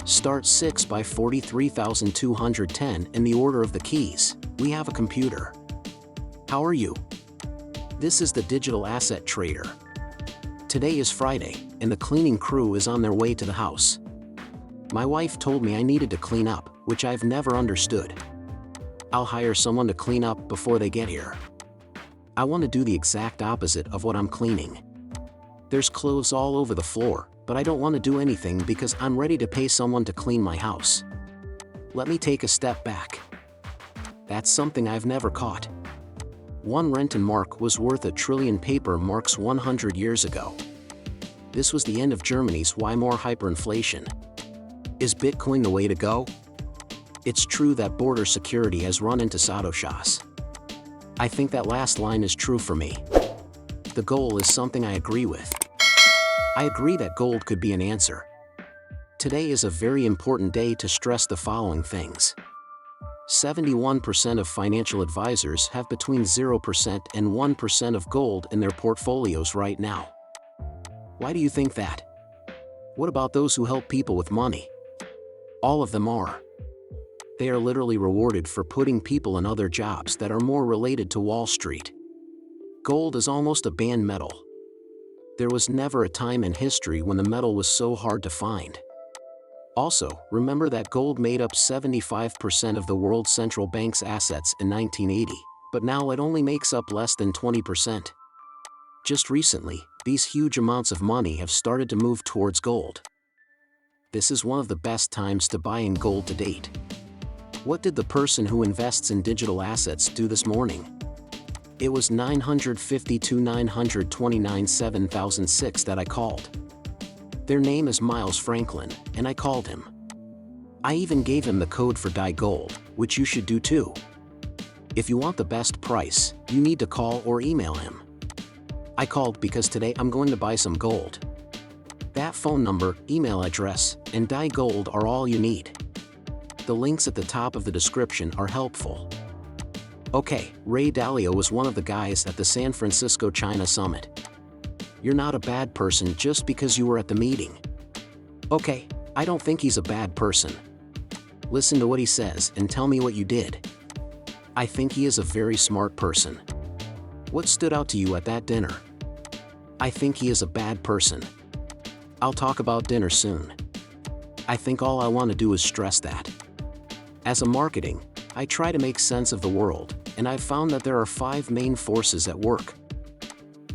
Start 6 by 43,210 in the order of the keys. We have a computer. How are you? This is the digital asset trader. Today is Friday, and the cleaning crew is on their way to the house. My wife told me I needed to clean up, which I've never understood. I'll hire someone to clean up before they get here. I want to do the exact opposite of what I'm cleaning. There's clothes all over the floor, but I don't want to do anything because I'm ready to pay someone to clean my house. Let me take a step back. That's something I've never caught. One Renton mark was worth 1 trillion paper marks 100 years ago. This was the end of Germany's why more hyperinflation. Is Bitcoin the way to go? It's true that border security has run into Sadoshas. I think that last line is true for me. The goal is something I agree with. I agree that gold could be an answer. Today is a very important day to stress the following things. 71% of financial advisors have between 0% and 1% of gold in their portfolios right now. Why do you think that? What about those who help people with money? All of them are. They are literally rewarded for putting people in other jobs that are more related to Wall Street. Gold is almost a banned metal. There was never a time in history when the metal was so hard to find. Also, remember that gold made up 75% of the world's central bank's assets in 1980, but now it only makes up less than 20%. Just recently, these huge amounts of money have started to move towards gold. This is one of the best times to buy in gold to date. What did the person who invests in digital assets do this morning? It was 952,929,7006 that I called. Their name is Miles Franklin, and I called him. I even gave him the code for Dye Gold, which you should do too. If you want the best price, you need to call or email him. I called because today I'm going to buy some gold. That phone number, email address, and Dye Gold are all you need. The links at the top of the description are helpful. Okay, Ray Dalio was one of the guys at the San Francisco China Summit. You're not a bad person just because you were at the meeting. Okay, I don't think he's a bad person. Listen to what he says and tell me what you did. I think he is a very smart person. What stood out to you at that dinner? I think he is a bad person. I'll talk about dinner soon. I think all I want to do is stress that. As a marketing, I try to make sense of the world, and I've found that there are 5 main forces at work.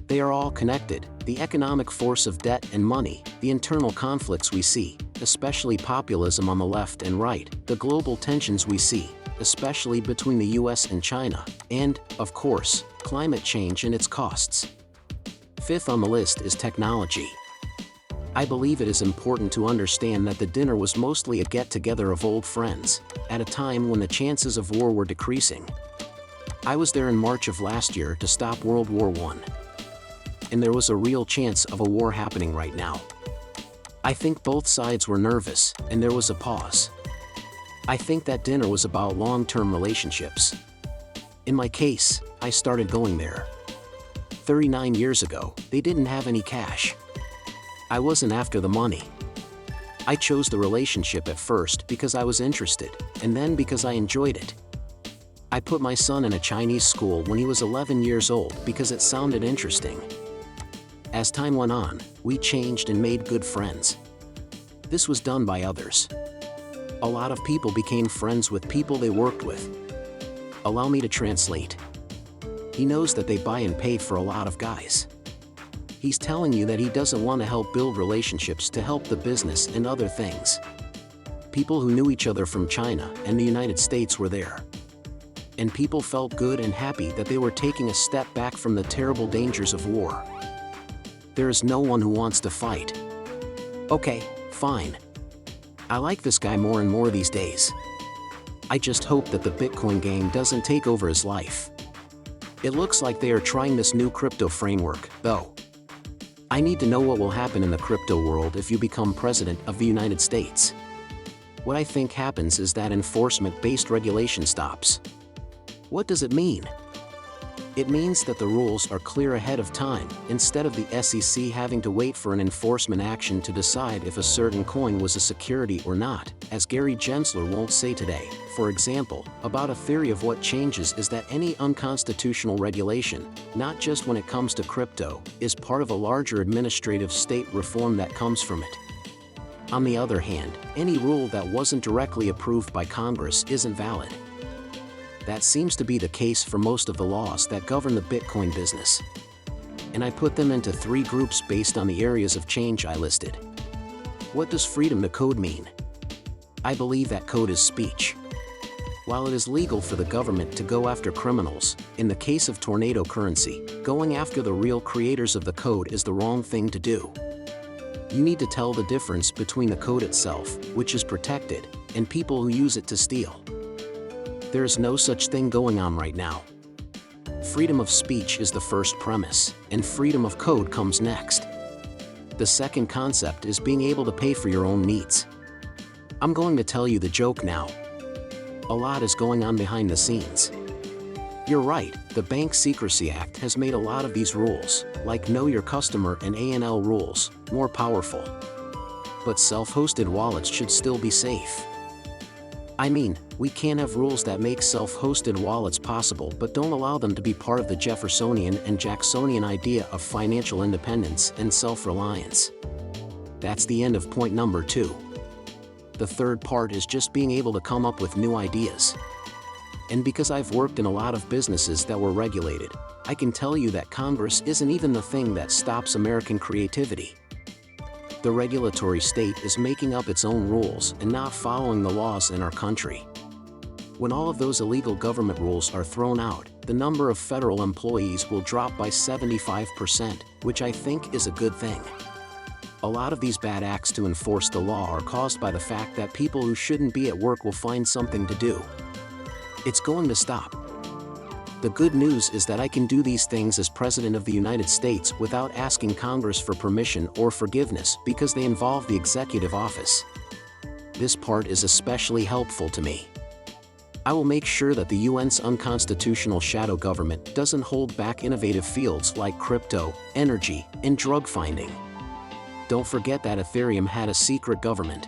They are all connected: the economic force of debt and money, the internal conflicts we see, especially populism on the left and right, the global tensions we see, especially between the US and China, and, of course, climate change and its costs. 5th on the list is technology. I believe it is important to understand that the dinner was mostly a get-together of old friends, at a time when the chances of war were decreasing. I was there in March of last year to stop World War I. And there was a real chance of a war happening right now. I think both sides were nervous, and there was a pause. I think that dinner was about long-term relationships. In my case, I started going there. 39 years ago, they didn't have any cash. I wasn't after the money. I chose the relationship at first because I was interested, and then because I enjoyed it. I put my son in a Chinese school when he was 11 years old because it sounded interesting. As time went on, we changed and made good friends. This was done by others. A lot of people became friends with people they worked with. Allow me to translate. He knows that they buy and pay for a lot of guys. He's telling you that he doesn't want to help build relationships to help the business and other things. People who knew each other from China and the United States were there. And people felt good and happy that they were taking a step back from the terrible dangers of war. There is no one who wants to fight. Okay, fine. I like this guy more and more these days. I just hope that the Bitcoin gang doesn't take over his life. It looks like they are trying this new crypto framework, though. I need to know what will happen in the crypto world if you become president of the United States. What I think happens is that enforcement-based regulation stops. What does it mean? It means that the rules are clear ahead of time, instead of the SEC having to wait for an enforcement action to decide if a certain coin was a security or not, as Gary Gensler won't say today. For example, about a theory of what changes is that any unconstitutional regulation, not just when it comes to crypto, is part of a larger administrative state reform that comes from it. On the other hand, any rule that wasn't directly approved by Congress isn't valid. That seems to be the case for most of the laws that govern the Bitcoin business. And I put them into 3 groups based on the areas of change I listed. What does freedom to code mean? I believe that code is speech. While it is legal for the government to go after criminals, in the case of tornado currency, going after the real creators of the code is the wrong thing to do. You need to tell the difference between the code itself, which is protected, and people who use it to steal. There is no such thing going on right now. Freedom of speech is the first premise, and freedom of code comes next. The second concept is being able to pay for your own needs. I'm going to tell you the joke now. A lot is going on behind the scenes. You're right, the Bank Secrecy Act has made a lot of these rules, like Know Your Customer and ANL rules, more powerful. But self-hosted wallets should still be safe. I mean, we can't have rules that make self-hosted wallets possible but don't allow them to be part of the Jeffersonian and Jacksonian idea of financial independence and self-reliance. That's the end of point number 2. The third part is just being able to come up with new ideas. And because I've worked in a lot of businesses that were regulated, I can tell you that Congress isn't even the thing that stops American creativity. The regulatory state is making up its own rules and not following the laws in our country. When all of those illegal government rules are thrown out, the number of federal employees will drop by 75%, which I think is a good thing. A lot of these bad acts to enforce the law are caused by the fact that people who shouldn't be at work will find something to do. It's going to stop. The good news is that I can do these things as President of the United States without asking Congress for permission or forgiveness because they involve the executive office. This part is especially helpful to me. I will make sure that the UN's unconstitutional shadow government doesn't hold back innovative fields like crypto, energy, and drug finding. Don't forget that Ethereum had a secret government.